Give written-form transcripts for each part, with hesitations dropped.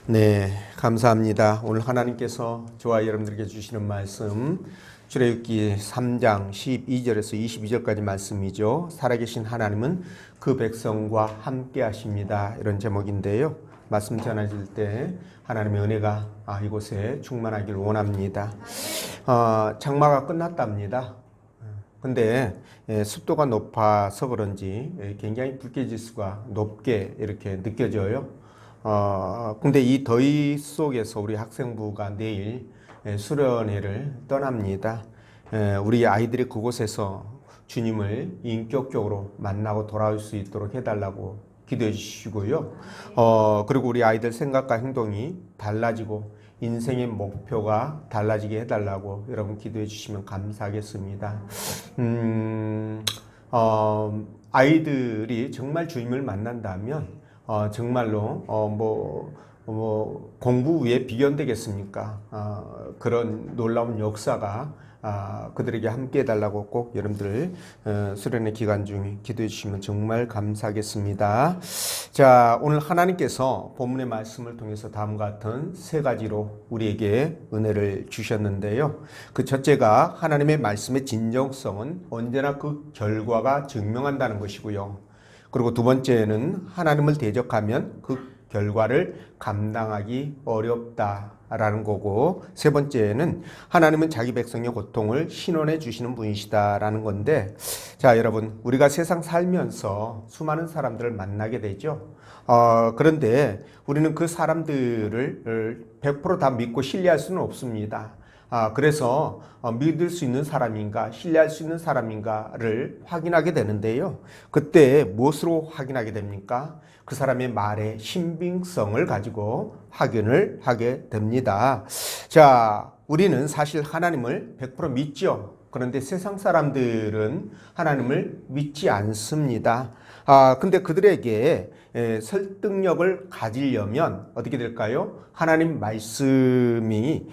네, 감사합니다. 오늘 하나님께서 저와 여러분들에게 주시는 말씀 출애굽기 3장 12절에서 22절까지 말씀이죠. 살아계신 하나님은 그 백성과 함께 하십니다. 이런 제목인데요. 말씀 전해질 때 하나님의 은혜가 이곳에 충만하길 원합니다. 장마가 끝났답니다. 근데 습도가 높아서 그런지 굉장히 불쾌지수가 높게 이렇게 느껴져요. 근데 이 더위 속에서 우리 학생부가 내일 수련회를 떠납니다. 우리 아이들이 그곳에서 주님을 인격적으로 만나고 돌아올 수 있도록 해달라고 기도해 주시고요. 그리고 우리 아이들 생각과 행동이 달라지고 인생의 목표가 달라지게 해달라고 여러분 기도해 주시면 감사하겠습니다. 아이들이 정말 주님을 만난다면 정말로 공부 위에 비견되겠습니까? 그런 놀라운 역사가 그들에게 함께 해달라고 꼭 여러분들 수련회 기간 중에 기도해 주시면 정말 감사하겠습니다. 자, 오늘 하나님께서 본문의 말씀을 통해서 다음과 같은 세 가지로 우리에게 은혜를 주셨는데요. 그 첫째가 하나님의 말씀의 진정성은 언제나 그 결과가 증명한다는 것이고요. 그리고 두 번째는 하나님을 대적하면 그 결과를 감당하기 어렵다라는 거고, 세 번째는 하나님은 자기 백성의 고통을 신원해 주시는 분이시다라는 건데, 자, 여러분, 우리가 세상 살면서 수많은 사람들을 만나게 되죠. 그런데 우리는 그 사람들을 100% 다 믿고 신뢰할 수는 없습니다. 그래서 믿을 수 있는 사람인가, 신뢰할 수 있는 사람인가를 확인하게 되는데요. 그때 무엇으로 확인하게 됩니까? 그 사람의 말의 신빙성을 가지고 확인을 하게 됩니다. 자, 우리는 사실 하나님을 100% 믿죠. 그런데 세상 사람들은 하나님을 믿지 않습니다. 근데 그들에게 설득력을 가지려면 어떻게 될까요? 하나님 말씀이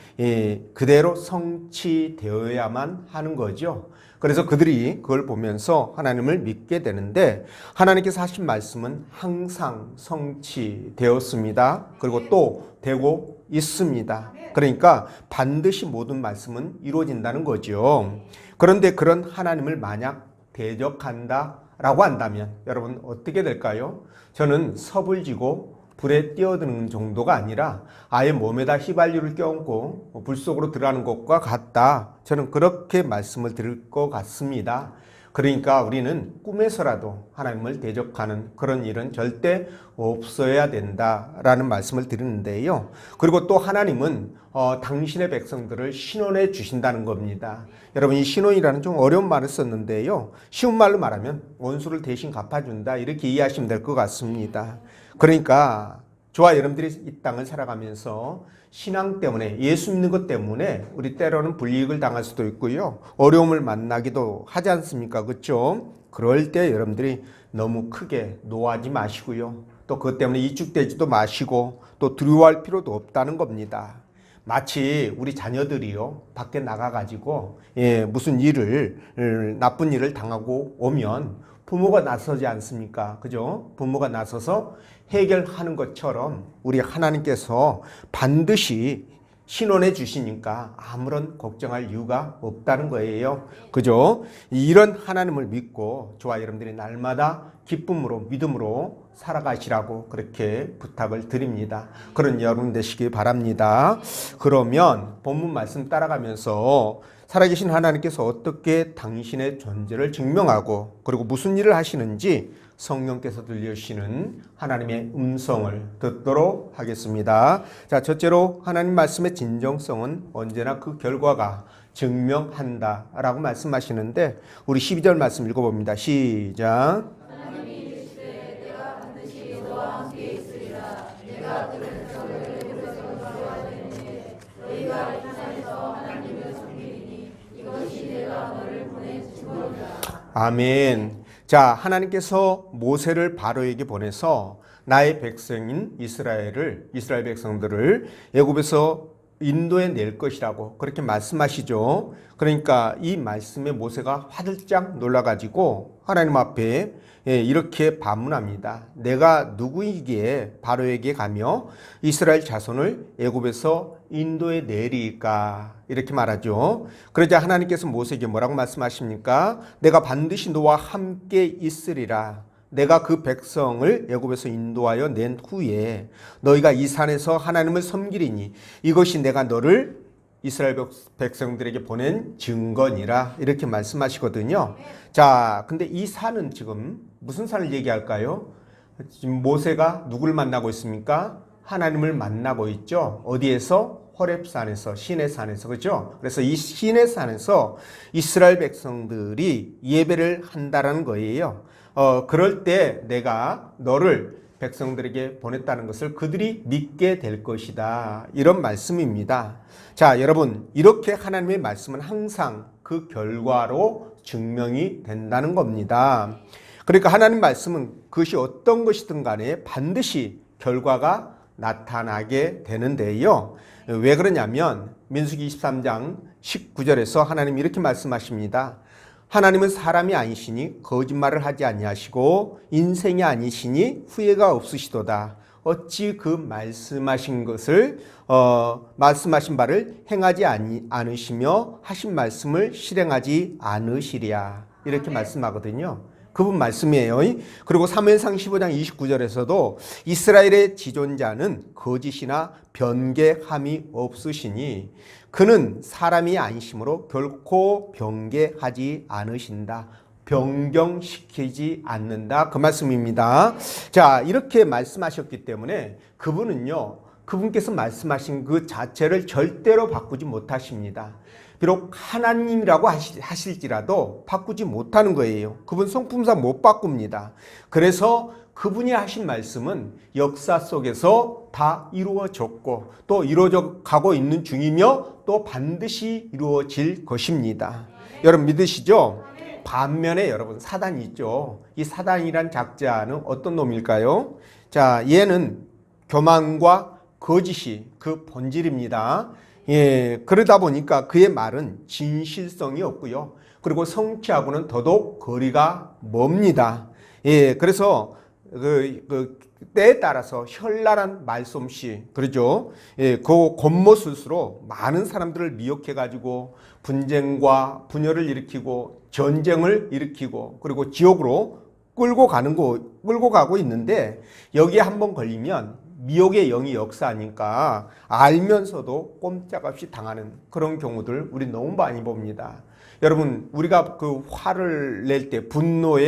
그대로 성취되어야만 하는 거죠. 그래서 그들이 그걸 보면서 하나님을 믿게 되는데, 하나님께서 하신 말씀은 항상 성취되었습니다. 그리고 또 되고 있습니다. 그러니까 반드시 모든 말씀은 이루어진다는 거죠. 그런데 그런 하나님을 만약 대적한다라고 한다면 여러분 어떻게 될까요? 저는 섭을 지고 불에 뛰어드는 정도가 아니라 아예 몸에다 휘발유를 껴안고 불 속으로 들어가는 것과 같다. 저는 그렇게 말씀을 드릴 것 같습니다. 그러니까 우리는 꿈에서라도 하나님을 대적하는 그런 일은 절대 없어야 된다라는 말씀을 드리는데요. 그리고 또 하나님은 당신의 백성들을 신원해 주신다는 겁니다. 여러분, 이 신원이라는 좀 어려운 말을 썼는데요. 쉬운 말로 말하면 원수를 대신 갚아준다, 이렇게 이해하시면 될 것 같습니다. 그러니까 저와 여러분들이 이 땅을 살아가면서 신앙 때문에, 예수 믿는 것 때문에 우리 때로는 불이익을 당할 수도 있고요. 어려움을 만나기도 하지 않습니까? 그렇죠? 그럴 때 여러분들이 너무 크게 노하지 마시고요. 또 그것 때문에 이축되지도 마시고 또 두려워할 필요도 없다는 겁니다. 마치 우리 자녀들이요, 밖에 나가가지고 무슨 나쁜 일을 당하고 오면 부모가 나서지 않습니까? 그죠? 부모가 나서서 해결하는 것처럼 우리 하나님께서 반드시 신원해 주시니까 아무런 걱정할 이유가 없다는 거예요. 그죠? 이런 하나님을 믿고 저와 여러분들이 날마다 기쁨으로, 믿음으로 살아가시라고 그렇게 부탁을 드립니다. 그런 여러분 되시기 바랍니다. 그러면 본문 말씀 따라가면서 살아계신 하나님께서 어떻게 당신의 존재를 증명하고 그리고 무슨 일을 하시는지 성령께서 들려주시는 하나님의 음성을 듣도록 하겠습니다. 자, 첫째로 하나님 말씀의 진정성은 언제나 그 결과가 증명한다라고 말씀하시는데, 우리 12절 말씀 읽어봅니다. 시작. 하나님이 이르시되 내가 반드시 너와 함께 있으리라. 내가 들은 소리를 들으서 들어야 되는데 너희가 이 산에서 하나님을 섬기리니 이것이 내가 너를 보내주리라. 아멘. 자, 하나님께서 모세를 바로에게 보내서 나의 백성인 이스라엘 백성들을 애굽에서 인도에 낼 것이라고 그렇게 말씀하시죠. 그러니까 이 말씀에 모세가 화들짝 놀라가지고 하나님 앞에 이렇게 반문합니다. 내가 누구이기에 바로에게 가며 이스라엘 자손을 애굽에서 인도에 내리까 이렇게 말하죠. 그러자 하나님께서 모세에게 뭐라고 말씀하십니까? 내가 반드시 너와 함께 있으리라. 내가 그 백성을 애굽에서 인도하여 낸 후에 너희가 이 산에서 하나님을 섬기리니 이것이 내가 너를 이스라엘 백성들에게 보낸 증거니라 이렇게 말씀하시거든요. 자, 근데 이 산은 지금 무슨 산을 얘기할까요? 지금 모세가 누굴 만나고 있습니까? 하나님을 만나고 있죠. 어디에서? 호렙산에서, 시내산에서, 그죠? 그래서 이 시내산에서 이스라엘 백성들이 예배를 한다라는 거예요. 그럴 때 내가 너를 백성들에게 보냈다는 것을 그들이 믿게 될 것이다. 이런 말씀입니다. 자, 여러분, 이렇게 하나님의 말씀은 항상 그 결과로 증명이 된다는 겁니다. 그러니까 하나님 말씀은 그것이 어떤 것이든 간에 반드시 결과가 나타나게 되는데요. 왜 그러냐면 민수기 23장 19절에서 하나님이 이렇게 말씀하십니다. 하나님은 사람이 아니시니 거짓말을 하지 아니하시고 인생이 아니시니 후회가 없으시도다. 어찌 그 말씀하신 것을 말씀하신 바를 행하지 않으시며 하신 말씀을 실행하지 않으시랴. 이렇게 말씀하거든요. 그분 말씀이에요. 그리고 사무엘상 15장 29절에서도 이스라엘의 지존자는 거짓이나 변개함이 없으시니 그는 사람이 아니심으로 결코 변개하지 않으신다. 변경시키지 않는다. 그 말씀입니다. 자, 이렇게 말씀하셨기 때문에 그분은요, 그분께서 말씀하신 그 자체를 절대로 바꾸지 못하십니다. 비록 하나님이라고 하실지라도 바꾸지 못하는 거예요. 그분 성품상 못 바꿉니다. 그래서 그분이 하신 말씀은 역사 속에서 다 이루어졌고 또 이루어져 가고 있는 중이며 또 반드시 이루어질 것입니다. 여러분 믿으시죠? 반면에 여러분 사단이 있죠. 이 사단이란 작자는 어떤 놈일까요? 자, 얘는 교만과 거짓이 그 본질입니다. 그러다 보니까 그의 말은 진실성이 없고요. 그리고 성취하고는 더더욱 거리가 멉니다. 그래서 그 때에 따라서 현란한 말솜씨, 그러죠. 그 겉모술수로 많은 사람들을 미혹해가지고 분쟁과 분열을 일으키고 전쟁을 일으키고 그리고 지옥으로 끌고 가고 있는데 여기에 한번 걸리면 미혹의 영이 역사하니까 알면서도 꼼짝없이 당하는 그런 경우들 우리 너무 많이 봅니다. 여러분, 우리가 그 화를 낼 때 분노가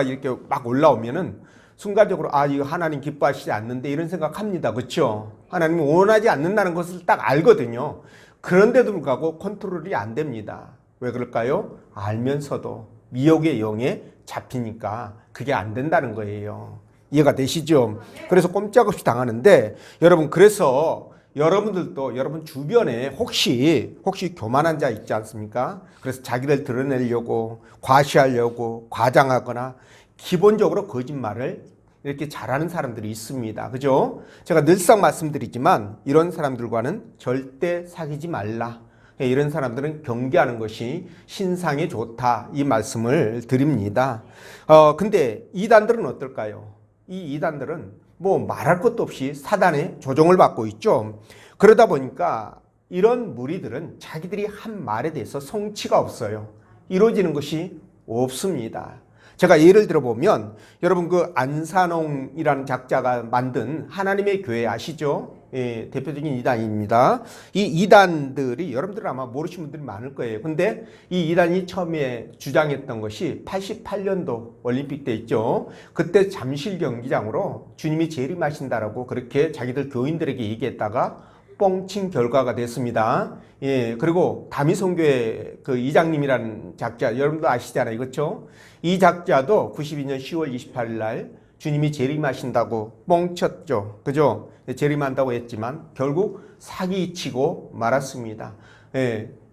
이렇게 막 올라오면은 순간적으로 이거 하나님 기뻐하시지 않는데 이런 생각합니다. 그렇죠? 하나님이 원하지 않는다는 것을 딱 알거든요. 그런데도 불구하고 컨트롤이 안 됩니다. 왜 그럴까요? 알면서도 미혹의 영에 잡히니까 그게 안 된다는 거예요. 이해가 되시죠? 그래서 꼼짝없이 당하는데 여러분, 그래서 여러분들도 여러분 주변에 혹시 교만한 자 있지 않습니까? 그래서 자기를 드러내려고 과시하려고 과장하거나 기본적으로 거짓말을 이렇게 잘하는 사람들이 있습니다. 그죠? 제가 늘상 말씀드리지만 이런 사람들과는 절대 사귀지 말라. 이런 사람들은 경계하는 것이 신상에 좋다. 이 말씀을 드립니다. 근데 이단들은 어떨까요? 이 이단들은 뭐 말할 것도 없이 사단의 조종을 받고 있죠. 그러다 보니까 이런 무리들은 자기들이 한 말에 대해서 성취가 없어요. 이루어지는 것이 없습니다. 제가 예를 들어보면 여러분 그 안산홍이라는 작자가 만든 하나님의 교회 아시죠? 대표적인 이단입니다. 이 이단들이 여러분들 아마 모르시는 분들이 많을 거예요. 근데 이 이단이 처음에 주장했던 것이 88년도 올림픽 때 있죠. 그때 잠실 경기장으로 주님이 재림하신다라고 그렇게 자기들 교인들에게 얘기했다가 뻥친 결과가 됐습니다. 그리고 다미성교회 그 이장님이라는 작자 여러분도 아시잖아요. 그렇죠? 이 작자도 92년 10월 28일 날 주님이 재림하신다고 뻥쳤죠. 그죠? 재림한다고 했지만 결국 사기치고 말았습니다.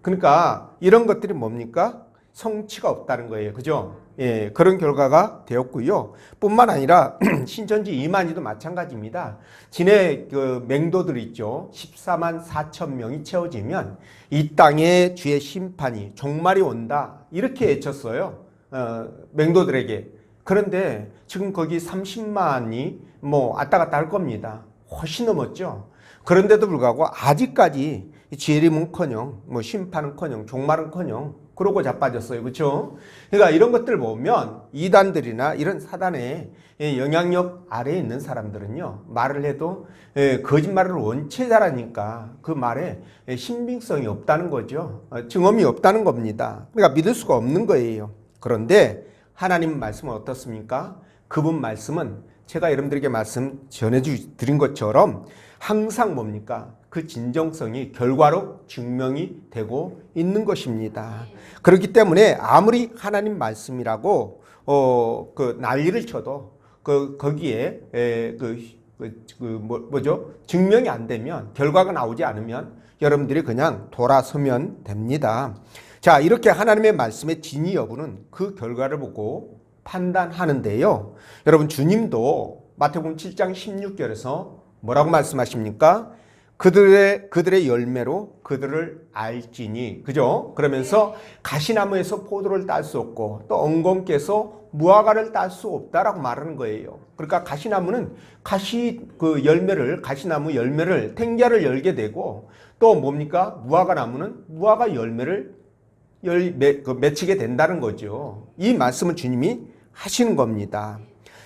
그러니까 이런 것들이 뭡니까? 성취가 없다는 거예요. 그죠? 예, 그런 결과가 되었고요. 뿐만 아니라 신천지 이만희도 마찬가지입니다. 진해 그 맹도들 있죠. 14만 4천 명이 채워지면 이 땅에 주의 심판이 종말이 온다. 이렇게 외쳤어요. 맹도들에게. 그런데 지금 거기 30만이 뭐 왔다 갔다 할 겁니다. 훨씬 넘었죠. 그런데도 불구하고 아직까지 재림은커녕 뭐 심판은커녕 종말은커녕 그러고 자빠졌어요. 그렇죠? 그러니까 이런 것들 보면 이단들이나 이런 사단의 영향력 아래에 있는 사람들은요, 말을 해도 거짓말을 원체 잘하니까 그 말에 신빙성이 없다는 거죠. 증언이 없다는 겁니다. 그러니까 믿을 수가 없는 거예요. 그런데 하나님 말씀은 어떻습니까? 그분 말씀은 제가 여러분들에게 말씀 전해드린 것처럼 항상 뭡니까? 그 진정성이 결과로 증명이 되고 있는 것입니다. 그렇기 때문에 아무리 하나님 말씀이라고 그 난리를 쳐도 거기에 뭐죠? 증명이 안 되면, 결과가 나오지 않으면 여러분들이 그냥 돌아서면 됩니다. 자, 이렇게 하나님의 말씀의 진위 여부는 그 결과를 보고 판단하는데요. 여러분, 주님도 마태복음 7장 16절에서 뭐라고 말씀하십니까? 그들의 열매로 그들을 알지니. 그죠? 그러면서 가시나무에서 포도를 딸 수 없고 또 엉겅께서 무화과를 딸 수 없다라고 말하는 거예요. 그러니까 가시나무는 가시나무 열매를, 탱자를 열게 되고, 또 뭡니까? 무화과 나무는 무화과 열매를 맺히게 된다는 거죠. 이 말씀을 주님이 하시는 겁니다.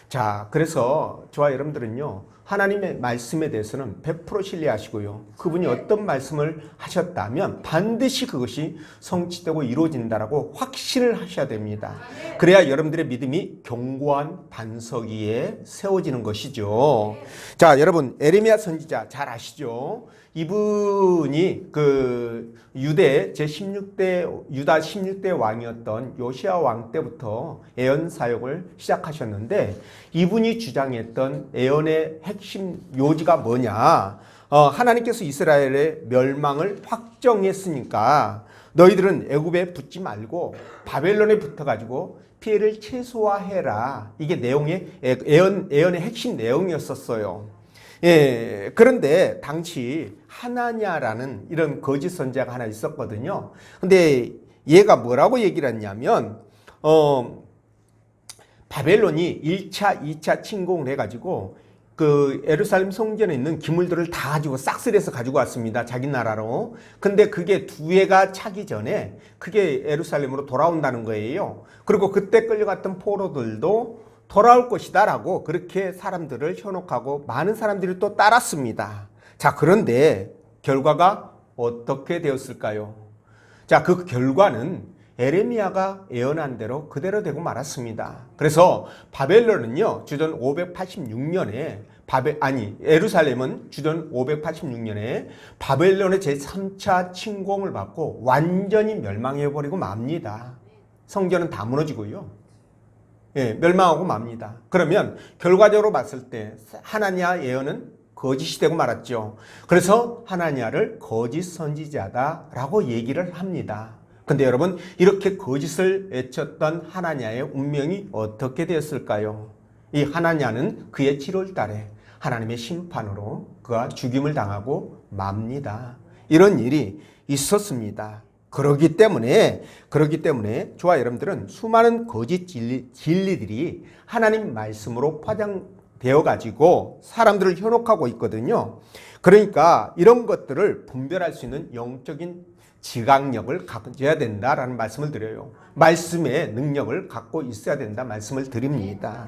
자, 그래서 저와 여러분들은요, 하나님의 말씀에 대해서는 100% 신뢰하시고요. 그분이 어떤 말씀을 하셨다면 반드시 그것이 성취되고 이루어진다라고 확신을 하셔야 됩니다. 그래야 여러분들의 믿음이 견고한 반석 위에 세워지는 것이죠. 자, 여러분, 에레미야 선지자 잘 아시죠? 이분이 그 유다 16대 왕이었던 요시야 왕 때부터 예언 사역을 시작하셨는데, 이분이 주장했던 예언의 핵심 요지가 뭐냐? 하나님께서 이스라엘의 멸망을 확정했으니까 너희들은 애굽에 붙지 말고 바벨론에 붙어가지고 피해를 최소화해라. 이게 예언의 핵심 내용이었었어요. 예, 그런데 당시 하나냐라는 이런 거짓 선지자가 하나 있었거든요. 근데 얘가 뭐라고 얘기를 했냐면, 바벨론이 1차, 2차 침공을 해가지고 그 예루살렘 성전에 있는 기물들을 다 가지고 싹쓸이해서 가지고 왔습니다. 자기 나라로. 근데 그게 두 해가 차기 전에 그게 예루살렘으로 돌아온다는 거예요. 그리고 그때 끌려갔던 포로들도 돌아올 것이다 라고 그렇게 사람들을 현혹하고 많은 사람들이 또 따랐습니다. 자, 그런데 결과가 어떻게 되었을까요? 자, 그 결과는 에레미야가 예언한 대로 그대로 되고 말았습니다. 그래서 바벨론은요, 주전 586년에 예루살렘은 주전 586년에 바벨론의 제3차 침공을 받고 완전히 멸망해버리고 맙니다. 성전은 다 무너지고요. 예, 멸망하고 맙니다. 그러면 결과적으로 봤을 때 하나냐 예언은 거짓이 되고 말았죠. 그래서 하나냐를 거짓 선지자다라고 얘기를 합니다. 근데 여러분, 이렇게 거짓을 외쳤던 하나냐의 운명이 어떻게 되었을까요? 이 하나냐는 그의 7월 달에 하나님의 심판으로 그가 죽임을 당하고 맙니다. 이런 일이 있었습니다. 그렇기 때문에 저와 여러분들은 수많은 거짓 진리들이 하나님 말씀으로 파장되어 가지고 사람들을 현혹하고 있거든요. 그러니까 이런 것들을 분별할 수 있는 영적인 지각력을 가져야 된다라는 말씀을 드려요. 말씀의 능력을 갖고 있어야 된다 말씀을 드립니다.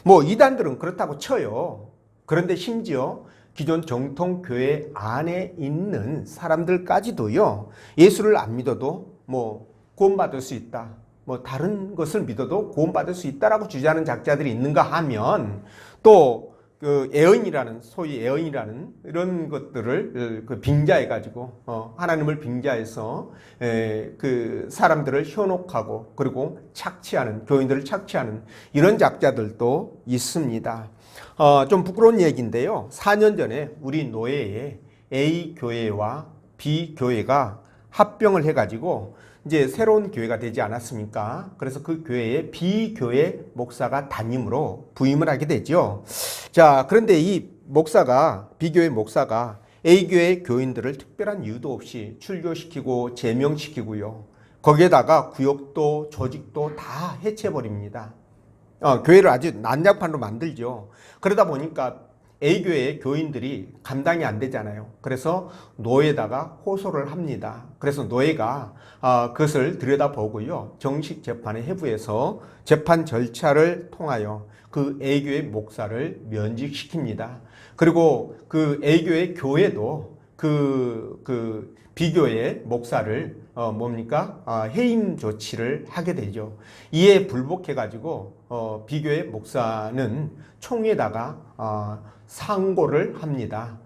뭐 이단들은 그렇다고 쳐요. 그런데 심지어 기존 정통교회 안에 있는 사람들까지도요, 예수를 안 믿어도 뭐 구원받을 수 있다, 뭐 다른 것을 믿어도 구원받을 수 있다라고 주장하는 작자들이 있는가 하면, 또 그 소위 예언이라는 이런 것들을 빙자해가지고 하나님을 빙자해서 그 사람들을 현혹하고 그리고 착취하는, 교인들을 착취하는 이런 작자들도 있습니다. 좀 부끄러운 얘기인데요. 4년 전에 우리 노예에 A 교회와 B 교회가 합병을 해가지고 이제 새로운 교회가 되지 않았습니까? 그래서 그 교회에 비교회 목사가 담임으로 부임을 하게 되죠. 자, 그런데 이 목사가, 비교회 목사가 A교회 교인들을 특별한 이유도 없이 출교시키고 제명시키고요. 거기에다가 구역도 조직도 다 해체해버립니다. 교회를 아주 난장판으로 만들죠. 그러다 보니까 A교회의 교인들이 감당이 안 되잖아요. 그래서 노예에다가 호소를 합니다. 그래서 노예가 그것을 들여다보고요. 정식 재판에 회부해서 재판 절차를 통하여 그 A교회 목사를 면직시킵니다. 그리고 그 A교회 교회도 그 B교회 목사를 해임 조치를 하게 되죠. 이에 불복해가지고 B교회 목사는 총회에다가 상고를 합니다.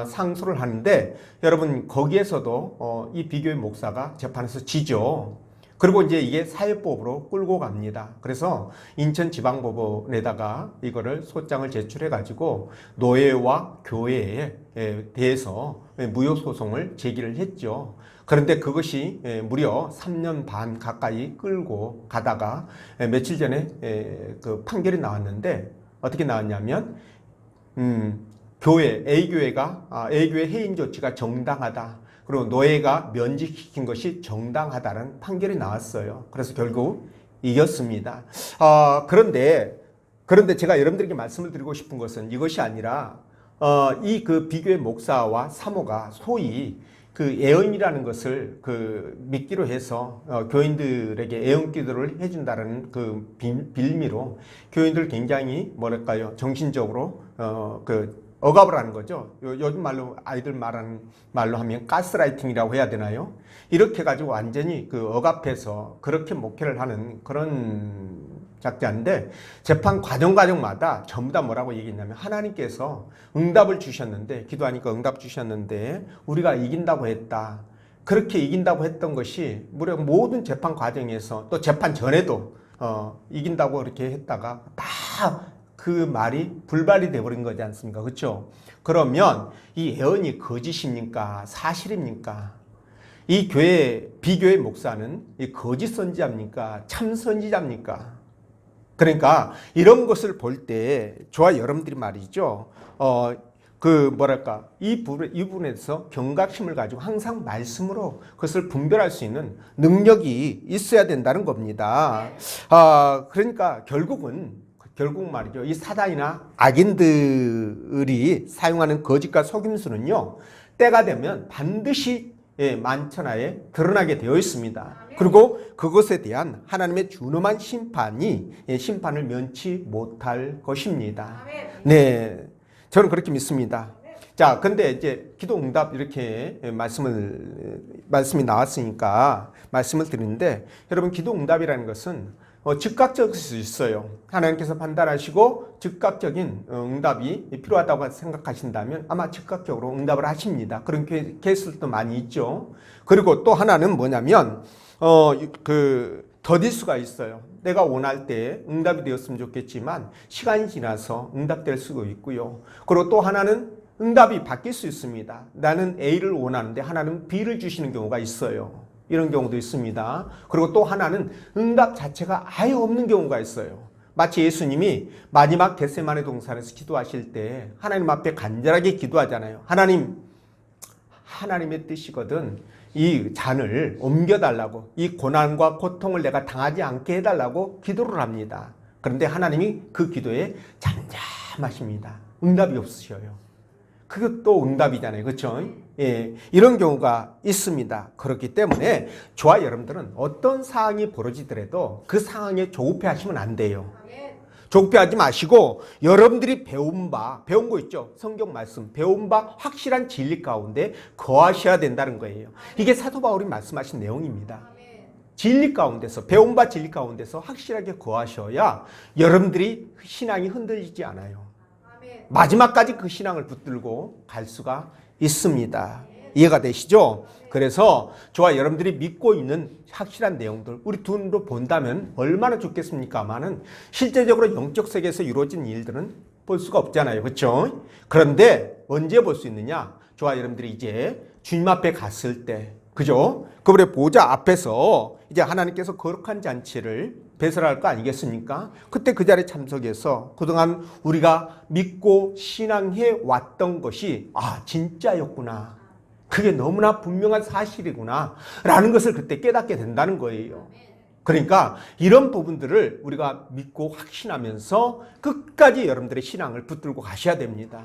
상소를 하는데 여러분 거기에서도 이 B교회 목사가 재판에서 지죠. 그리고 이제 이게 사회법으로 끌고 갑니다. 그래서 인천지방법원에다가 이거를 소장을 제출해 가지고 노예와 교회에 대해서 무효소송을 제기를 했죠. 그런데 그것이 무려 3년 반 가까이 끌고 가다가 며칠 전에 그 판결이 나왔는데 어떻게 나왔냐면 A교회 해임 조치가 정당하다. 그리고 노예가 면직시킨 것이 정당하다는 판결이 나왔어요. 그래서 결국 이겼습니다. 그런데 제가 여러분들에게 말씀을 드리고 싶은 것은 이것이 아니라 이 그 비교회 목사와 사모가 소위 그 예언이라는 것을 믿기로 해서 교인들에게 예언 기도를 해준다는 그 빌미로 교인들 굉장히 정신적으로 억압을 하는 거죠. 요즘 말로 아이들 말하는 말로 하면 가스라이팅이라고 해야 되나요? 이렇게 가지고 완전히 억압해서 그렇게 목회를 하는 그런 작자인데 재판 과정마다 전부 다 뭐라고 얘기했냐면 하나님께서 응답을 주셨는데 기도하니까 응답 주셨는데 우리가 이긴다고 했다. 그렇게 이긴다고 했던 것이 무려 모든 재판 과정에서 또 재판 전에도 이긴다고 그렇게 했다가 다 그 말이 불발이 돼버린 거지 않습니까? 그렇죠? 그러면 이 예언이 거짓입니까? 사실입니까? 이 비교회 목사는 이 거짓 선지자입니까? 참 선지자입니까? 그러니까 이런 것을 볼 때 저와 여러분들이 말이죠. 이 부분에서 경각심을 가지고 항상 말씀으로 그것을 분별할 수 있는 능력이 있어야 된다는 겁니다. 그러니까 결국은 말이죠. 이 사단이나 악인들이 사용하는 거짓과 속임수는요, 때가 되면 반드시 만천하에 드러나게 되어 있습니다. 그리고 그것에 대한 하나님의 준엄한 심판을 면치 못할 것입니다. 네, 저는 그렇게 믿습니다. 자, 근데 이제 기도 응답 이렇게 말씀이 나왔으니까 말씀을 드리는데 여러분 기도 응답이라는 것은 즉각적일 수 있어요. 하나님께서 판단하시고 즉각적인 응답이 필요하다고 생각하신다면 아마 즉각적으로 응답을 하십니다. 그런 케이스도 많이 있죠. 그리고 또 하나는 뭐냐면 더딜 수가 있어요. 내가 원할 때 응답이 되었으면 좋겠지만 시간이 지나서 응답될 수도 있고요. 그리고 또 하나는 응답이 바뀔 수 있습니다. 나는 A를 원하는데 하나는 B를 주시는 경우가 있어요. 이런 경우도 있습니다. 그리고 또 하나는 응답 자체가 아예 없는 경우가 있어요. 마치 예수님이 마지막 겟세마네 동산에서 기도하실 때 하나님 앞에 간절하게 기도하잖아요. 하나님의 뜻이거든 이 잔을 옮겨달라고, 이 고난과 고통을 내가 당하지 않게 해달라고 기도를 합니다. 그런데 하나님이 그 기도에 잠잠하십니다. 응답이 없으셔요. 그것도 응답이잖아요. 그렇죠? 예, 이런 경우가 있습니다. 그렇기 때문에 저와 여러분들은 어떤 상황이 벌어지더라도 그 상황에 조급해하시면 안 돼요. 조급해하지 마시고 여러분들이 배운 거 있죠. 성경 말씀 배운 바 확실한 진리 가운데 거하셔야 된다는 거예요. 이게 사도 바울이 말씀하신 내용입니다. 진리 가운데서 배운 바 진리 가운데서 확실하게 거하셔야 여러분들이 신앙이 흔들리지 않아요. 마지막까지 그 신앙을 붙들고 갈 수가 있습니다. 이해가 되시죠? 그래서 저와 여러분들이 믿고 있는 확실한 내용들 우리 두 눈으로 본다면 얼마나 좋겠습니까마는 실제적으로 영적 세계에서 이루어진 일들은 볼 수가 없잖아요. 그렇죠? 그런데 언제 볼 수 있느냐? 저와 여러분들이 이제 주님 앞에 갔을 때, 그죠? 그분의 보좌 앞에서 이제 하나님께서 거룩한 잔치를 배설할 거 아니겠습니까? 그때 그 자리에 참석해서 그동안 우리가 믿고 신앙해 왔던 것이 진짜였구나. 그게 너무나 분명한 사실이구나. 라는 것을 그때 깨닫게 된다는 거예요. 그러니까 이런 부분들을 우리가 믿고 확신하면서 끝까지 여러분들의 신앙을 붙들고 가셔야 됩니다.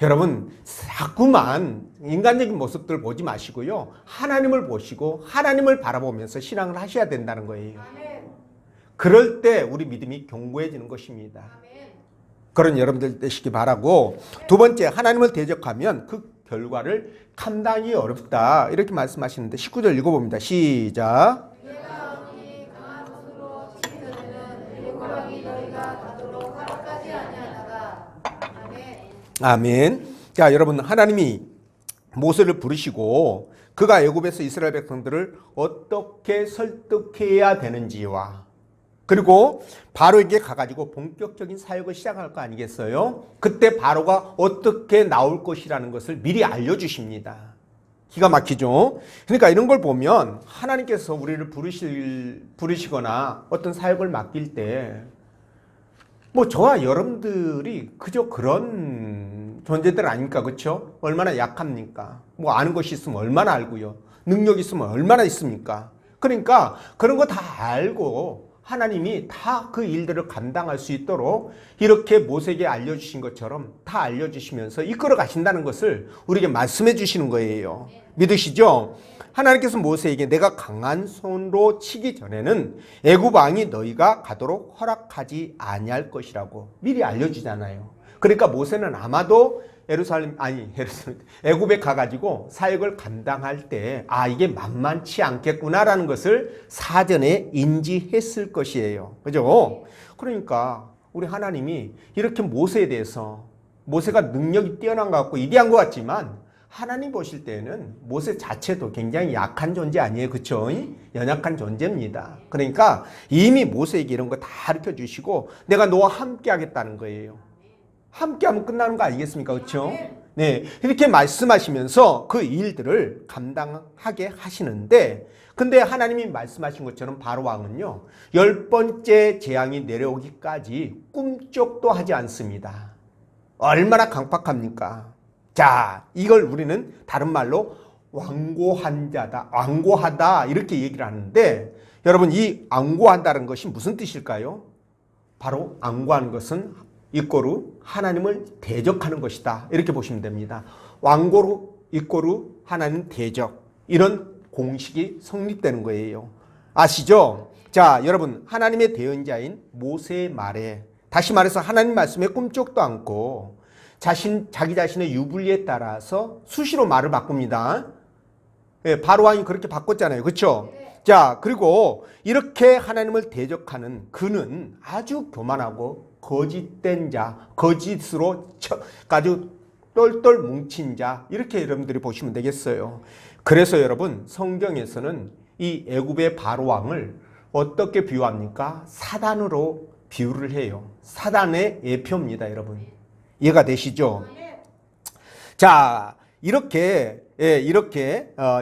여러분, 자꾸만 인간적인 모습들 보지 마시고요. 하나님을 보시고 하나님을 바라보면서 신앙을 하셔야 된다는 거예요. 그럴 때 우리 믿음이 견고해지는 것입니다. 그런 여러분들 되시기 바라고, 두 번째, 하나님을 대적하면 그 결과를 감당이 어렵다. 이렇게 말씀하시는데 19절 읽어봅니다. 시작. 아멘. 자, 여러분, 하나님이 모세를 부르시고 그가 애굽에서 이스라엘 백성들을 어떻게 설득해야 되는지와, 그리고 바로에게 가가지고 본격적인 사역을 시작할 거 아니겠어요? 그때 바로가 어떻게 나올 것이라는 것을 미리 알려주십니다. 기가 막히죠? 그러니까 이런 걸 보면 하나님께서 우리를 부르시거나 어떤 사역을 맡길 때 저와 여러분들이 그저 그런 존재들 아닙니까? 그렇죠? 얼마나 약합니까? 아는 것이 있으면 얼마나 알고요. 능력이 있으면 얼마나 있습니까? 그러니까 그런 거 다 알고 하나님이 다 그 일들을 감당할 수 있도록 이렇게 모세에게 알려주신 것처럼 다 알려주시면서 이끌어 가신다는 것을 우리에게 말씀해 주시는 거예요. 믿으시죠? 하나님께서 모세에게 내가 강한 손으로 치기 전에는 애굽 왕이 너희가 가도록 허락하지 아니할 것이라고 미리 알려주잖아요. 그러니까 모세는 아마도 애굽에 가가지고 사역을 감당할 때 이게 만만치 않겠구나라는 것을 사전에 인지했을 것이에요. 그죠? 그러니까 우리 하나님이 이렇게 모세에 대해서, 모세가 능력이 뛰어난 것 같고 이대한 것 같지만 하나님 보실 때는 모세 자체도 굉장히 약한 존재 아니에요. 그렇죠? 연약한 존재입니다. 그러니까 이미 모세에게 이런 거 다 가르쳐 주시고 내가 너와 함께 하겠다는 거예요. 함께 하면 끝나는 거 아니겠습니까? 그렇죠? 네, 이렇게 말씀하시면서 그 일들을 감당하게 하시는데, 근데 하나님이 말씀하신 것처럼 바로 왕은요 10번째 재앙이 내려오기까지 꿈쩍도 하지 않습니다. 얼마나 강팍합니까? 자, 이걸 우리는 다른 말로 완고한 자다, 완고하다 이렇게 얘기를 하는데, 여러분 이 완고한다는 것이 무슨 뜻일까요? 바로 완고하는 것은 이꼬르 하나님을 대적하는 것이다, 이렇게 보시면 됩니다. 완고루 이꼬르 하나님 대적, 이런 공식이 성립되는 거예요. 아시죠? 자, 여러분 하나님의 대언자인 모세의 말에, 다시 말해서 하나님 말씀에 꿈쩍도 않고 자기 자신의 유불리에 따라서 수시로 말을 바꿉니다. 바로 왕이 그렇게 바꿨잖아요. 그렇죠? 자, 그리고 이렇게 하나님을 대적하는 그는 아주 교만하고 거짓된 자, 거짓으로 아주 똘똘 뭉친 자, 이렇게 여러분들이 보시면 되겠어요. 그래서 여러분 성경에서는 이 애굽의 바로 왕을 어떻게 비유합니까? 사단으로 비유를 해요. 사단의 예표입니다, 여러분. 이해가 되시죠? 자, 이렇게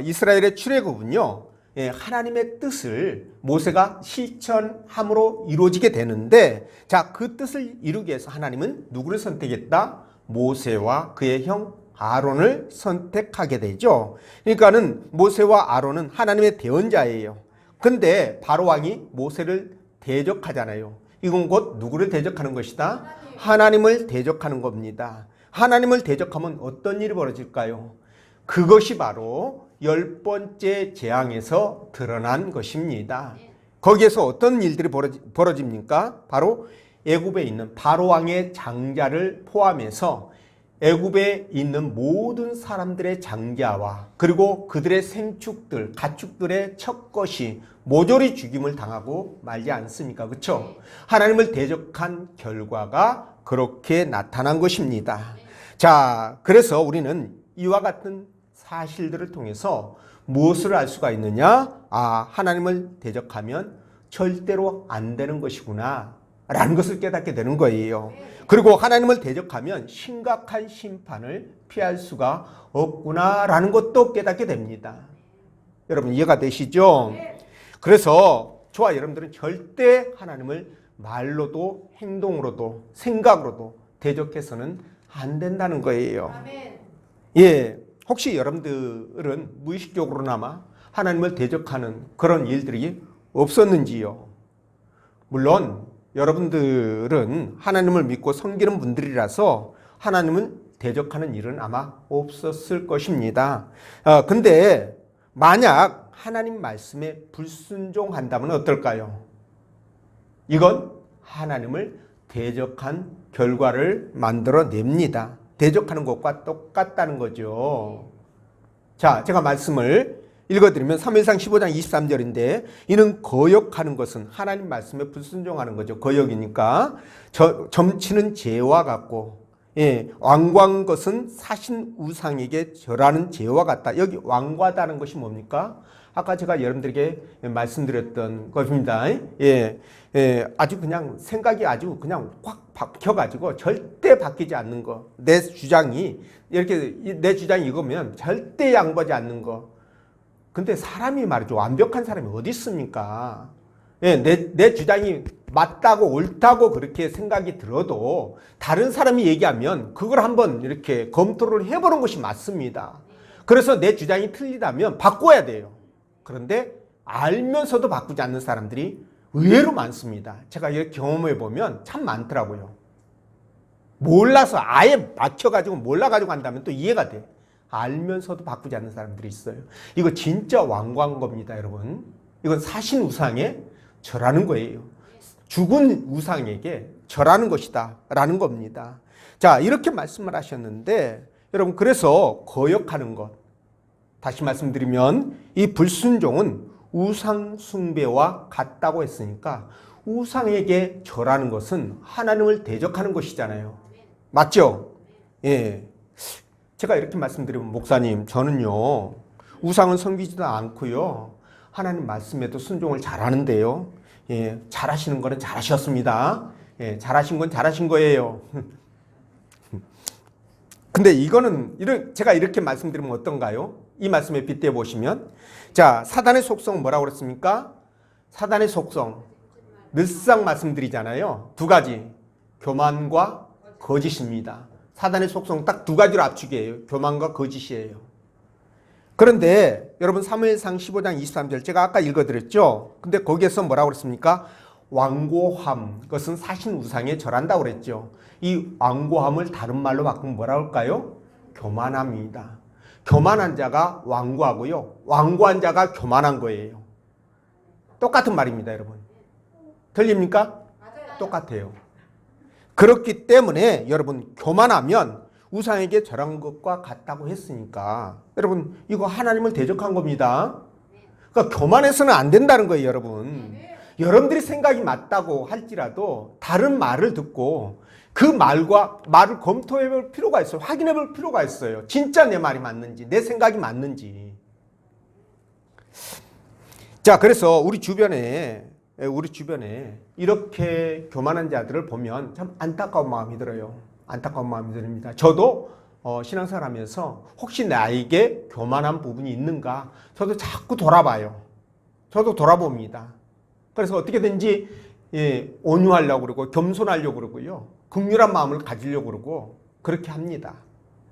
이스라엘의 출애굽은요, 하나님의 뜻을 모세가 실천함으로 이루어지게 되는데, 자, 그 뜻을 이루기 위해서 하나님은 누구를 선택했다? 모세와 그의 형 아론을 선택하게 되죠. 그러니까는 모세와 아론은 하나님의 대언자예요. 근데 바로 왕이 모세를 대적하잖아요. 이건 곧 누구를 대적하는 것이다? 하나님을 대적하는 겁니다. 하나님을 대적하면 어떤 일이 벌어질까요? 그것이 바로 10번째 재앙에서 드러난 것입니다. 거기에서 어떤 일들이 벌어집니까? 바로 애굽에 있는 바로 왕의 장자를 포함해서 애굽에 있는 모든 사람들의 장자와 그리고 그들의 생축들, 가축들의 첫 것이 모조리 죽임을 당하고 말지 않습니까? 그렇죠? 하나님을 대적한 결과가 그렇게 나타난 것입니다. 자, 그래서 우리는 이와 같은 사실들을 통해서 무엇을 알 수가 있느냐? 하나님을 대적하면 절대로 안 되는 것이구나 라는 것을 깨닫게 되는 거예요. 그리고 하나님을 대적하면 심각한 심판을 피할 수가 없구나 라는 것도 깨닫게 됩니다. 여러분 이해가 되시죠? 그래서 저와 여러분들은 절대 하나님을 말로도 행동으로도 생각으로도 대적해서는 안 된다는 거예요. 예, 혹시 여러분들은 무의식적으로나마 하나님을 대적하는 그런 일들이 없었는지요? 물론 여러분들은 하나님을 믿고 섬기는 분들이라서 하나님을 대적하는 일은 아마 없었을 것입니다. 근데 만약 하나님 말씀에 불순종한다면 어떨까요? 이건 하나님을 대적한 결과를 만들어냅니다. 대적하는 것과 똑같다는 거죠. 자, 제가 말씀을 읽어드리면 사무엘상 15장 23절인데 이는 거역하는 것은 하나님 말씀에 불순종하는 거죠. 거역이니까 점치는 죄와 같고 완고한 것은 사신 우상에게 절하는 죄와 같다. 여기 완고하다는 것이 뭡니까? 아까 제가 여러분들에게 말씀드렸던 것입니다. 아주 그냥 생각이 아주 그냥 확 박혀가지고 절대 바뀌지 않는 거. 내 주장이 이거면 절대 양보하지 않는 거. 근데 사람이 말이죠. 완벽한 사람이 어디 있습니까? 내 주장이 맞다고 옳다고 그렇게 생각이 들어도 다른 사람이 얘기하면 그걸 한번 이렇게 검토를 해보는 것이 맞습니다. 그래서 내 주장이 틀리다면 바꿔야 돼요. 그런데 알면서도 바꾸지 않는 사람들이 의외로 많습니다. 제가 이렇게 경험해 보면 참 많더라고요. 몰라서 아예 맞춰가지고 몰라가지고 한다면 또 이해가 돼. 알면서도 바꾸지 않는 사람들이 있어요. 이거 진짜 완고한 겁니다, 여러분. 이건 사신 우상에 절하는 거예요. 죽은 우상에게 절하는 것이다 라는 겁니다. 자, 이렇게 말씀을 하셨는데 여러분, 그래서 거역하는 것, 다시 말씀드리면 이 불순종은 우상 숭배와 같다고 했으니까 우상에게 절하는 것은 하나님을 대적하는 것이잖아요. 맞죠? 예. 제가 이렇게 말씀드리면, 목사님, 저는요 우상은 섬기지도 않고요 하나님 말씀에도 순종을 잘하는데요. 예, 잘하시는 거는 잘하셨습니다. 예, 잘하신 건 잘하신 거예요. 근데 이거는 제가 이렇게 말씀드리면 어떤가요? 이 말씀에 빗대 보시면, 자, 사단의 속성은 뭐라고 그랬습니까? 사단의 속성 늘상 말씀드리잖아요. 두 가지, 교만과 거짓입니다. 사단의 속성 딱 두 가지로 압축이에요. 교만과 거짓이에요. 그런데 여러분, 사무엘상 15장 23절 제가 아까 읽어드렸죠. 근데 거기에서 뭐라고 그랬습니까? 완고함, 그것은 사신 우상에 절한다고 그랬죠. 이 완고함을 다른 말로 바꾸면 뭐라고 할까요? 교만함입니다. 교만한 자가 완고하고요, 완고한 자가 교만한 거예요. 똑같은 말입니다, 여러분. 틀립니까? 맞아요. 똑같아요. 그렇기 때문에 여러분, 교만하면 우상에게 절한 것과 같다고 했으니까 여러분, 이거 하나님을 대적한 겁니다. 그러니까 교만해서는 안 된다는 거예요, 여러분. 여러분들이 생각이 맞다고 할지라도 다른 말을 듣고 그 말을 검토해 볼 필요가 있어요. 확인해 볼 필요가 있어요. 진짜 내 말이 맞는지, 내 생각이 맞는지. 자, 그래서 우리 주변에 이렇게 교만한 자들을 보면 참 안타까운 마음이 들어요. 안타까운 마음이 듭니다. 저도 신앙생활 하면서 혹시 나에게 교만한 부분이 있는가 저도 자꾸 돌아봐요. 저도 돌아봅니다. 그래서 어떻게든지 온유하려고 그러고 겸손하려고 그러고요, 긍휼한 마음을 가지려고 그러고 그렇게 합니다.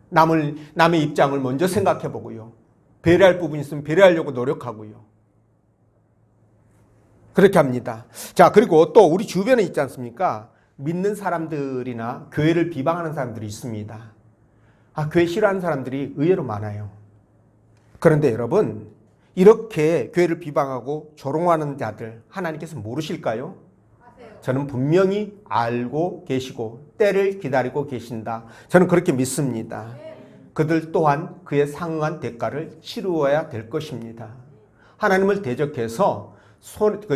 남의 입장을 먼저 생각해 보고요, 배려할 부분이 있으면 배려하려고 노력하고요, 그렇게 합니다. 자, 그리고 또 우리 주변에 있지 않습니까? 믿는 사람들이나 교회를 비방하는 사람들이 있습니다. 교회 싫어하는 사람들이 의외로 많아요. 그런데 여러분, 이렇게 교회를 비방하고 조롱하는 자들 하나님께서 모르실까요? 저는 분명히 알고 계시고 때를 기다리고 계신다, 저는 그렇게 믿습니다. 그들 또한 그에 상응한 대가를 치루어야 될 것입니다. 하나님을 대적해서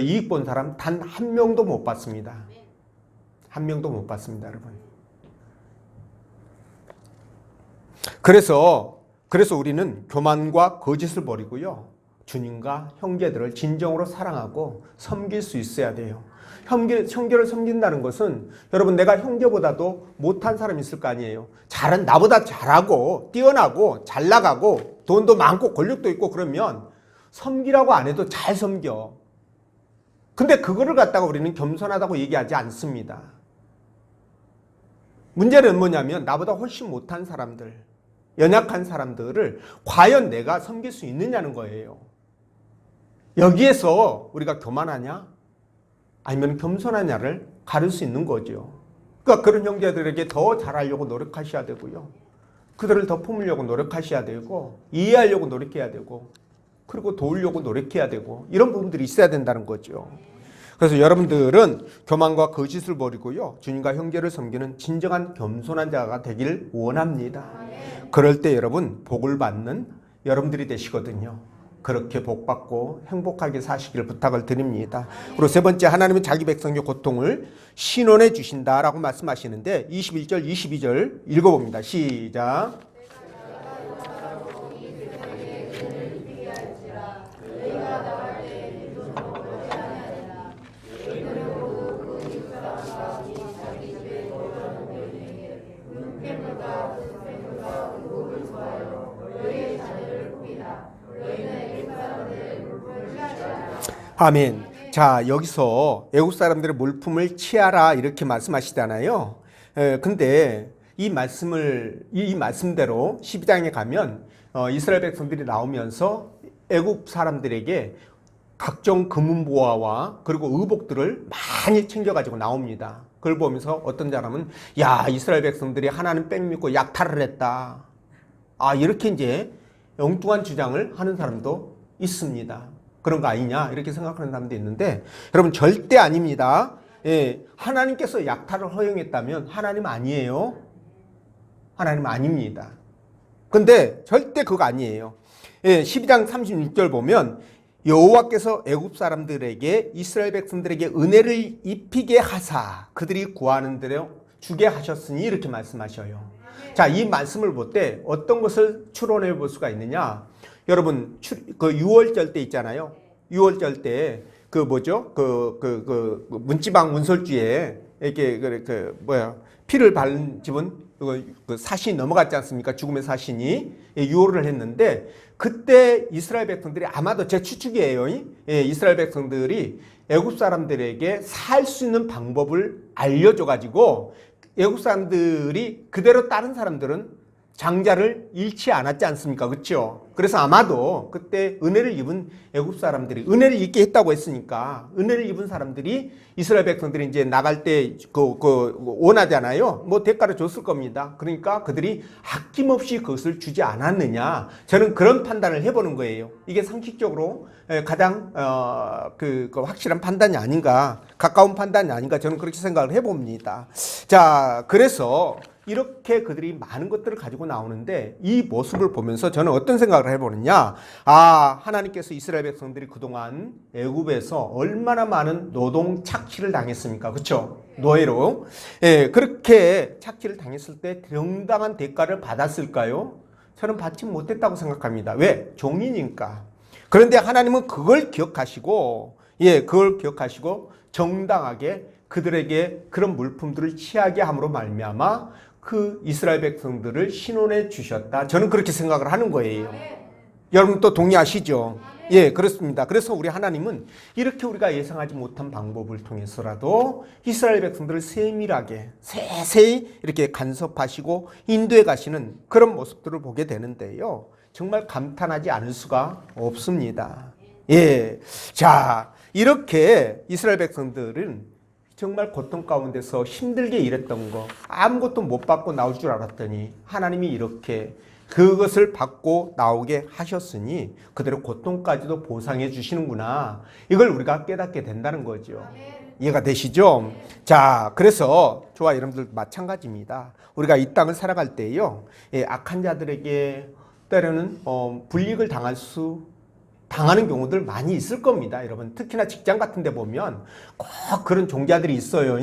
이익 본 사람 단 한 명도 못 봤습니다. 한 명도 못 봤습니다, 여러분. 그래서 우리는 교만과 거짓을 버리고요, 주님과 형제들을 진정으로 사랑하고 섬길 수 있어야 돼요. 형제를 섬긴다는 것은 여러분, 내가 형제보다도 못한 사람이 있을 거 아니에요. 나보다 잘하고 뛰어나고 잘 나가고 돈도 많고 권력도 있고 그러면 섬기라고 안 해도 잘 섬겨. 근데 그거를 갖다가 우리는 겸손하다고 얘기하지 않습니다. 문제는 뭐냐면 나보다 훨씬 못한 사람들, 연약한 사람들을 과연 내가 섬길 수 있느냐는 거예요. 여기에서 우리가 교만하냐 아니면 겸손하냐를 가릴 수 있는 거죠. 그러니까 그런 형제들에게 더 잘하려고 노력하셔야 되고요. 그들을 더 품으려고 노력하셔야 되고, 이해하려고 노력해야 되고, 그리고 도우려고 노력해야 되고, 이런 부분들이 있어야 된다는 거죠. 그래서 여러분들은 교만과 거짓을 버리고요, 주님과 형제를 섬기는 진정한 겸손한 자가 되길 원합니다. 그럴 때 여러분 복을 받는 여러분들이 되시거든요. 그렇게 복받고 행복하게 사시길 부탁을 드립니다. 그리고 세 번째, 하나님은 자기 백성의 고통을 신원해 주신다라고 말씀하시는데 21절, 22절 읽어봅니다. 시작. 아멘. 자, 여기서 애국 사람들의 물품을 취하라 이렇게 말씀하시잖아요. 근데 이 말씀대로 12장에 가면 이스라엘 백성들이 나오면서 애국 사람들에게 각종 금은보화와 그리고 의복들을 많이 챙겨가지고 나옵니다. 그걸 보면서 어떤 사람은 야, 이스라엘 백성들이 하나님 뺑 믿고 약탈을 했다. 이렇게 이제 엉뚱한 주장을 하는 사람도 있습니다. 그런 거 아니냐 이렇게 생각하는 사람도 있는데 여러분 절대 아닙니다. 하나님께서 약탈을 허용했다면 하나님 아니에요. 하나님 아닙니다. 근데 절대 그거 아니에요. 12장 36절 보면 여호와께서 애굽 사람들에게 이스라엘 백성들에게 은혜를 입히게 하사 그들이 구하는 대로 주게 하셨으니 이렇게 말씀하셔요. 자, 이 말씀을 볼 때 어떤 것을 추론해 볼 수가 있느냐? 여러분 그 유월절 때 있잖아요. 유월절 때 그 뭐죠? 그 문지방 문설주에 이렇게 피를 바른 집은 그 사신이 넘어갔지 않습니까? 죽음의 사신이 유월을 했는데 그때 이스라엘 백성들이 아마도 제 추측이에요. 이스라엘 백성들이 애굽 사람들에게 살 수 있는 방법을 알려줘 가지고 애굽 사람들이 그대로 다른 사람들은 장자를 잃지 않았지 않습니까? 그렇죠? 그래서 아마도 그때 은혜를 입은 애굽 사람들이 은혜를 입게 했다고 했으니까 은혜를 입은 사람들이 이스라엘 백성들이 이제 나갈 때 원하잖아요. 뭐 대가를 줬을 겁니다. 그러니까 그들이 아낌없이 그것을 주지 않았느냐? 저는 그런 판단을 해보는 거예요. 이게 상식적으로 가장 확실한 판단이 아닌가, 가까운 판단이 아닌가 저는 그렇게 생각을 해봅니다. 자, 그래서 이렇게 그들이 많은 것들을 가지고 나오는데 이 모습을 보면서 저는 어떤 생각을 해보느냐, 하나님께서 이스라엘 백성들이 그동안 애굽에서 얼마나 많은 노동 착취를 당했습니까? 그렇죠? 노예로. 그렇게 착취를 당했을 때 정당한 대가를 받았을까요? 저는 받지 못했다고 생각합니다. 왜? 종이니까. 그런데 하나님은 그걸 기억하시고 정당하게 그들에게 그런 물품들을 취하게 함으로 말미암아 그 이스라엘 백성들을 신원해 주셨다. 저는 그렇게 생각을 하는 거예요. 여러분 또 동의하시죠? 그렇습니다. 그래서 우리 하나님은 이렇게 우리가 예상하지 못한 방법을 통해서라도 이스라엘 백성들을 세밀하게 세세히 이렇게 간섭하시고 인도해 가시는 그런 모습들을 보게 되는데요. 정말 감탄하지 않을 수가 없습니다. 자, 이렇게 이스라엘 백성들은 정말 고통 가운데서 힘들게 일했던 거 아무것도 못 받고 나올 줄 알았더니 하나님이 이렇게 그것을 받고 나오게 하셨으니 그대로 고통까지도 보상해 주시는구나. 이걸 우리가 깨닫게 된다는 거죠. 이해가 되시죠? 자, 그래서 저와 여러분들 마찬가지입니다. 우리가 이 땅을 살아갈 때요, 악한 자들에게 때로는 불이익을 당하는 경우들 많이 있을 겁니다. 여러분 특히나 직장 같은 데 보면 꼭 그런 종자들이 있어요.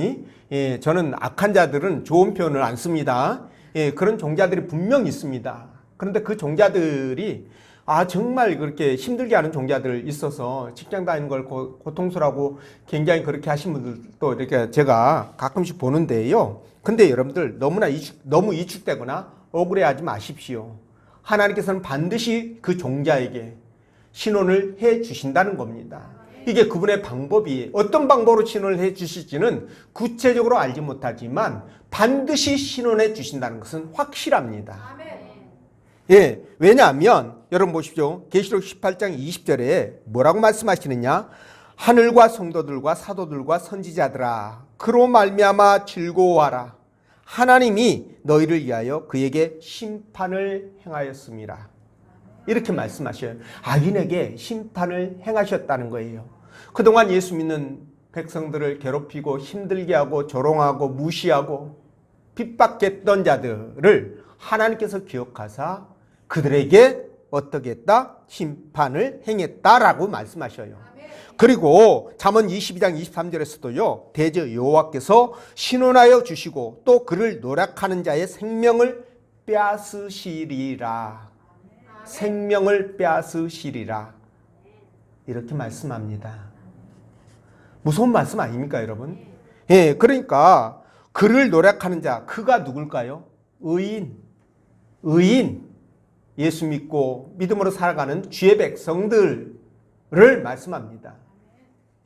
저는 악한 자들은 좋은 표현을 안 씁니다. 그런 종자들이 분명히 있습니다. 그런데 그 종자들이 정말 그렇게 힘들게 하는 종자들 있어서 직장 다니는 걸 고통스러워하고 굉장히 그렇게 하신 분들도 이렇게 제가 가끔씩 보는데요. 근데 여러분들 너무 이축되거나 억울해하지 마십시오. 하나님께서는 반드시 그 종자에게 신원을 해 주신다는 겁니다. 이게 그분의 방법이 어떤 방법으로 신원을 해 주실지는 구체적으로 알지 못하지만 반드시 신원해 주신다는 것은 확실합니다. 예, 왜냐하면 여러분 보십시오. 계시록 18장 20절에 뭐라고 말씀하시느냐? 하늘과 성도들과 사도들과 선지자들아, 그로 말미암아 즐거워하라. 하나님이 너희를 위하여 그에게 심판을 행하였습니다. 이렇게 말씀하셔요. 악인에게 심판을 행하셨다는 거예요. 그동안 예수 믿는 백성들을 괴롭히고 힘들게 하고 조롱하고 무시하고 핍박했던 자들을 하나님께서 기억하사 그들에게 어떻게 했다? 심판을 행했다라고 말씀하셔요. 그리고 잠언 22장 23절에서도요. 대저 여호와께서 신원하여 주시고 또 그를 노력하는 자의 생명을 빼앗으시리라. 생명을 빼앗으시리라. 이렇게 말씀합니다. 무서운 말씀 아닙니까, 여러분? 예, 그러니까 그를 노력하는 자, 그가 누굴까요? 의인. 예수 믿고 믿음으로 살아가는 주의 백성들을 말씀합니다.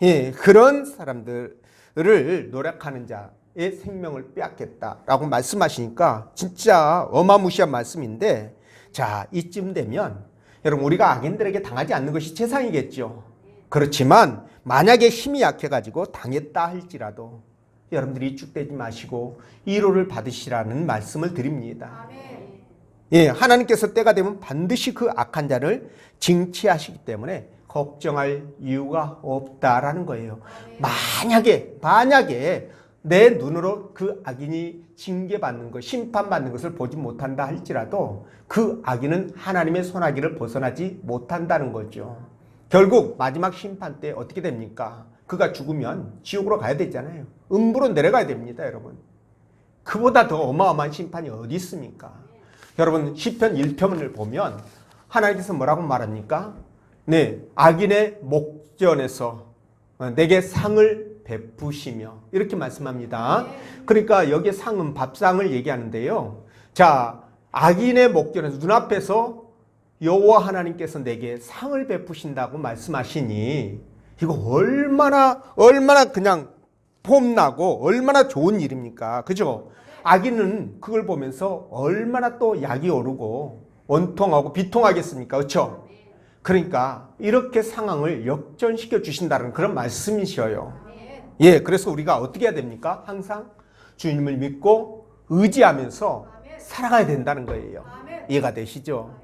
예, 그런 사람들을 노력하는 자의 생명을 빼앗겠다라고 말씀하시니까 진짜 어마무시한 말씀인데, 자, 이쯤 되면 여러분 우리가 악인들에게 당하지 않는 것이 최상이겠죠. 그렇지만 만약에 힘이 약해가지고 당했다 할지라도 여러분들이 위축되지 마시고 위로를 받으시라는 말씀을 드립니다. 예, 하나님께서 때가 되면 반드시 그 악한 자를 징치하시기 때문에 걱정할 이유가 없다라는 거예요. 만약에 내 눈으로 그 악인이 징계받는 것, 심판받는 것을 보지 못한다 할지라도 그 악인은 하나님의 손아귀를 벗어나지 못한다는 거죠. 결국 마지막 심판 때 어떻게 됩니까? 그가 죽으면 지옥으로 가야 되잖아요. 음부로 내려가야 됩니다, 여러분. 그보다 더 어마어마한 심판이 어디 있습니까? 여러분 시편 1편을 보면 하나님께서 뭐라고 말합니까? 네, 악인의 목전에서 내게 상을 베푸시며 이렇게 말씀합니다. 그러니까 여기에 상은 밥상을 얘기하는데요. 자, 악인의 목전에서 눈앞에서 여호와 하나님께서 내게 상을 베푸신다고 말씀하시니 이거 얼마나 그냥 폼나고 얼마나 좋은 일입니까? 그죠? 악인은 그걸 보면서 얼마나 또 약이 오르고 원통하고 비통하겠습니까? 그렇죠? 그러니까 이렇게 상황을 역전시켜 주신다는 그런 말씀이셔요. 예, 그래서 우리가 어떻게 해야 됩니까? 항상 주님을 믿고 의지하면서 살아가야 된다는 거예요. 이해가 되시죠?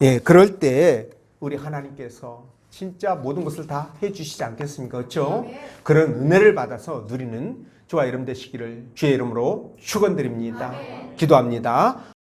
예, 그럴 때 우리 하나님께서 진짜 모든 것을 다 해주시지 않겠습니까? 그렇죠? 그런 은혜를 받아서 누리는 저와 여러분 되시기를 주의 이름으로 축원드립니다. 기도합니다.